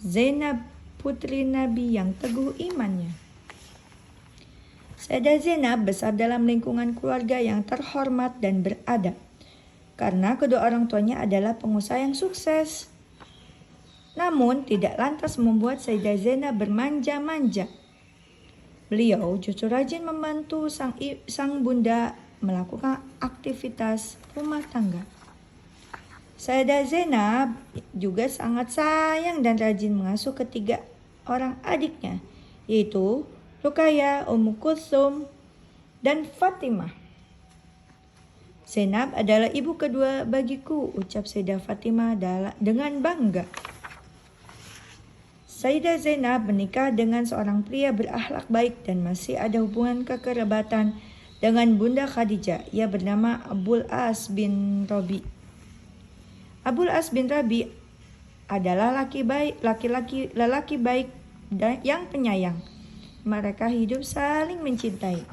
Zainab, putri Nabi yang teguh imannya. Sayyidah Zainab besar dalam lingkungan keluarga yang terhormat dan beradab, karena kedua orang tuanya adalah pengusaha yang sukses. Namun tidak lantas membuat Sayyidah Zainab bermanja-manja. Beliau justru rajin membantu sang bunda melakukan aktivitas rumah tangga. Sayyidah Zainab juga sangat sayang dan rajin mengasuh ketiga orang adiknya, yaitu Ruqayyah, Ummu Kulsum, dan Fatimah. Zainab adalah ibu kedua bagiku, ucap Sayyidah Fatimah dengan bangga. Sayyidah Zainab menikah dengan seorang pria berakhlak baik dan masih ada hubungan kekerabatan dengan Bunda Khadijah. Ia bernama Abul As bin Rabi. Abul As bin Rabi adalah lelaki baik dan yang penyayang. Mereka hidup saling mencintai.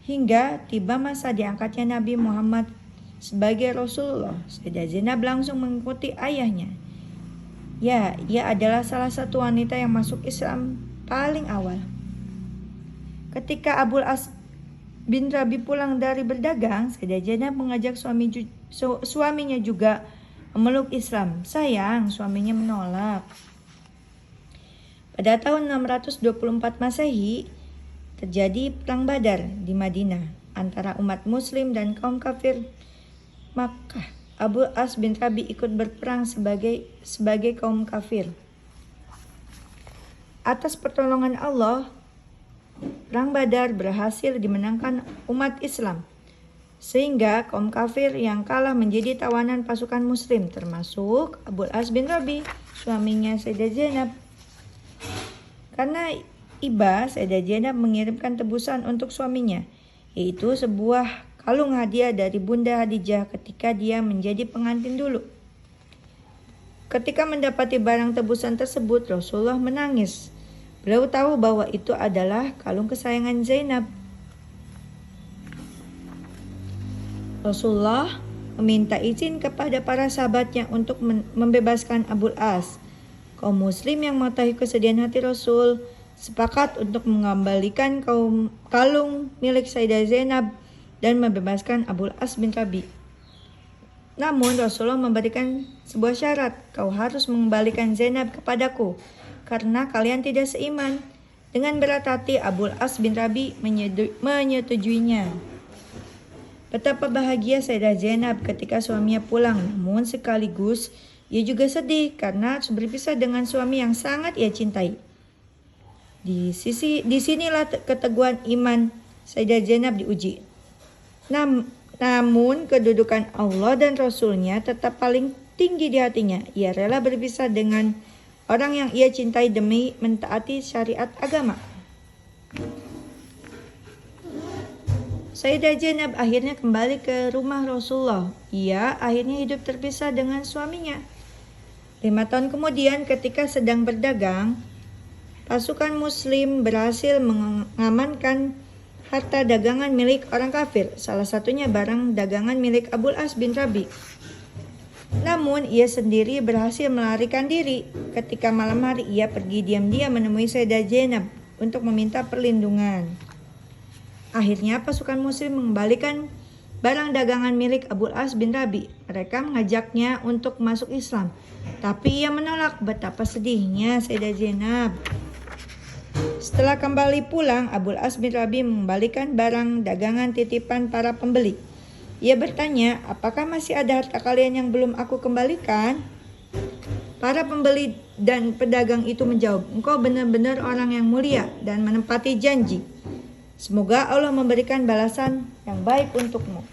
Hingga tiba masa diangkatnya Nabi Muhammad sebagai Rasulullah, Sayyidah Zainab langsung mengikuti ayahnya. Ya, ia adalah salah satu wanita yang masuk Islam paling awal. Ketika Abul As bin Rabi pulang dari berdagang, Sayyidah Zainab mengajak suaminya juga memeluk Islam. Sayang, suaminya menolak. Pada tahun 624 Masehi, terjadi Perang Badar di Madinah antara umat Muslim dan kaum kafir Makkah. Abul As bin Rabi ikut berperang sebagai kaum kafir. Atas pertolongan Allah, Perang Badar berhasil dimenangkan umat Islam, sehingga kaum kafir yang kalah menjadi tawanan pasukan Muslim, termasuk Abul As bin Rabi, suaminya Sayyidah Zainab. Karena iba, Sayyidah Zainab mengirimkan tebusan untuk suaminya, yaitu sebuah kalung hadiah dari Bunda Khadijah ketika dia menjadi pengantin dulu. Ketika mendapati barang tebusan tersebut, Rasulullah menangis. Beliau tahu bahwa itu adalah kalung kesayangan Zainab. Rasulullah meminta izin kepada para sahabatnya untuk membebaskan Abul As. Kaum muslim yang mengetahui kesedihan hati Rasul sepakat untuk mengembalikan kalung milik Sayyidah Zainab dan membebaskan Abul As bin Rabi. Namun Rasulullah memberikan sebuah syarat, kau harus mengembalikan Zainab kepadaku karena kalian tidak seiman. Dengan berat hati Abul As bin Rabi menyetujuinya. Betapa bahagia Sayyidah Zainab ketika suaminya pulang, namun sekaligus ia juga sedih karena harus berpisah dengan suami yang sangat ia cintai. Disinilah keteguhan iman Sayyidah Zainab diuji. Namun kedudukan Allah dan Rasulnya tetap paling tinggi di hatinya. Ia rela berpisah dengan orang yang ia cintai demi mentaati syariat agama. Sayyidah Zainab akhirnya kembali ke rumah Rasulullah. Ia akhirnya hidup terpisah dengan suaminya. 5 tahun kemudian ketika sedang berdagang, pasukan muslim berhasil mengamankan harta dagangan milik orang kafir, salah satunya barang dagangan milik Abul As bin Rabi. Namun ia sendiri berhasil melarikan diri. Ketika malam hari ia pergi diam-diam menemui Sayyidah Zainab untuk meminta perlindungan. Akhirnya pasukan muslim mengembalikan barang dagangan milik Abul As bin Rabi. Mereka mengajaknya untuk masuk Islam, tapi ia menolak. Betapa sedihnya Sayyidah Zainab. Setelah kembali pulang, Abul As bin Rabi mengembalikan barang dagangan titipan para pembeli. Ia bertanya, apakah masih ada harta kalian yang belum aku kembalikan? Para pembeli dan pedagang itu menjawab, engkau benar-benar orang yang mulia dan menepati janji. Semoga Allah memberikan balasan yang baik untukmu.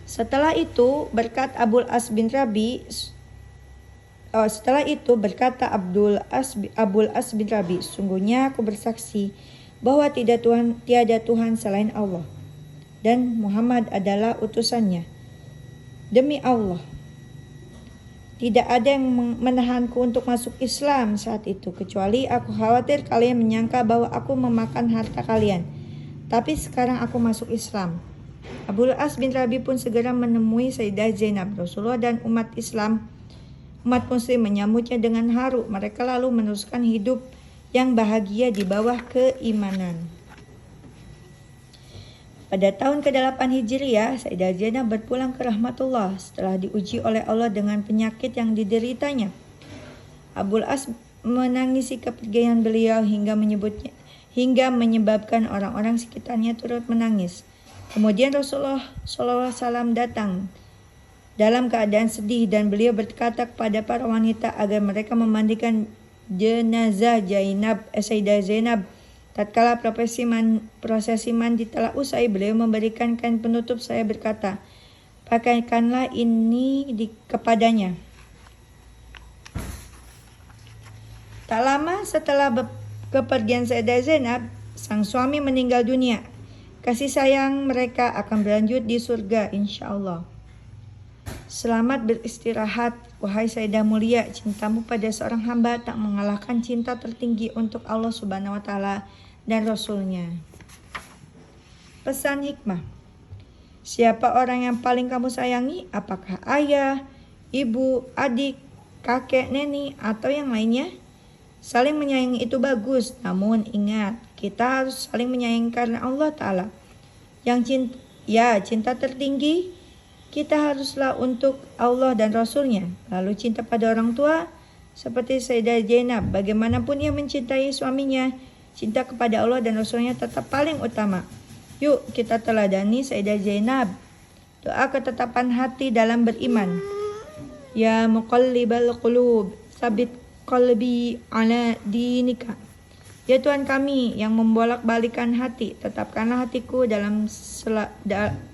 Setelah itu berkata Abul As bin Rabi, sungguhnya aku bersaksi bahwa tiada Tuhan selain Allah dan Muhammad adalah utusannya. Demi Allah, tidak ada yang menahanku untuk masuk Islam saat itu, kecuali aku khawatir kalian menyangka bahwa aku memakan harta kalian. Tapi sekarang aku masuk Islam. Abul As bin Rabi pun segera menemui Sayyidah Zainab. Rasulullah dan umat muslim menyambutnya dengan haru. Mereka lalu meneruskan hidup yang bahagia di bawah keimanan. Pada tahun ke-8 Hijriah, Sayyidah Zainab berpulang ke rahmatullah setelah diuji oleh Allah dengan penyakit yang dideritanya. Abul As menangisi kepergian beliau hingga menyebabkan orang-orang sekitarnya turut menangis. Kemudian Rasulullah SAW datang dalam keadaan sedih dan beliau berkata kepada para wanita agar mereka memandikan jenazah Sayyidah Zainab. Tatkala prosesi mandi telah usai, beliau memberikan kain penutup saya berkata, pakaikanlah ini kepadanya. Tak lama setelah kepergian Sayyidah Zainab, sang suami meninggal dunia. Kasih sayang mereka akan berlanjut di surga insya-Allah. Selamat beristirahat, wahai Sayyidah mulia. Cintamu pada seorang hamba tak mengalahkan cinta tertinggi untuk Allah Subhanahu wa Ta'ala dan Rasulnya. Pesan hikmah. Siapa orang yang paling kamu sayangi? Apakah ayah, ibu, adik, kakek, nenek, atau yang lainnya? Saling menyayangi itu bagus, namun ingat, kita harus saling menyayangi karena Allah Ta'ala. Cinta tertinggi kita haruslah untuk Allah dan Rasulnya. Lalu cinta pada orang tua, seperti Sayyidah Zainab, bagaimanapun ia mencintai suaminya, cinta kepada Allah dan Rasulnya tetap paling utama. Yuk kita teladani Sayyidah Zainab. Doa ketetapan hati dalam beriman. Ya muqallibal qulub, sabit qalbi ala dinika. Ya Tuhan kami yang membolak-balikan hati, tetapkanlah hatiku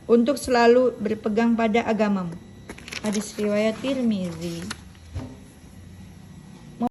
untuk selalu berpegang pada agamamu. Hadis riwayat Tirmizi.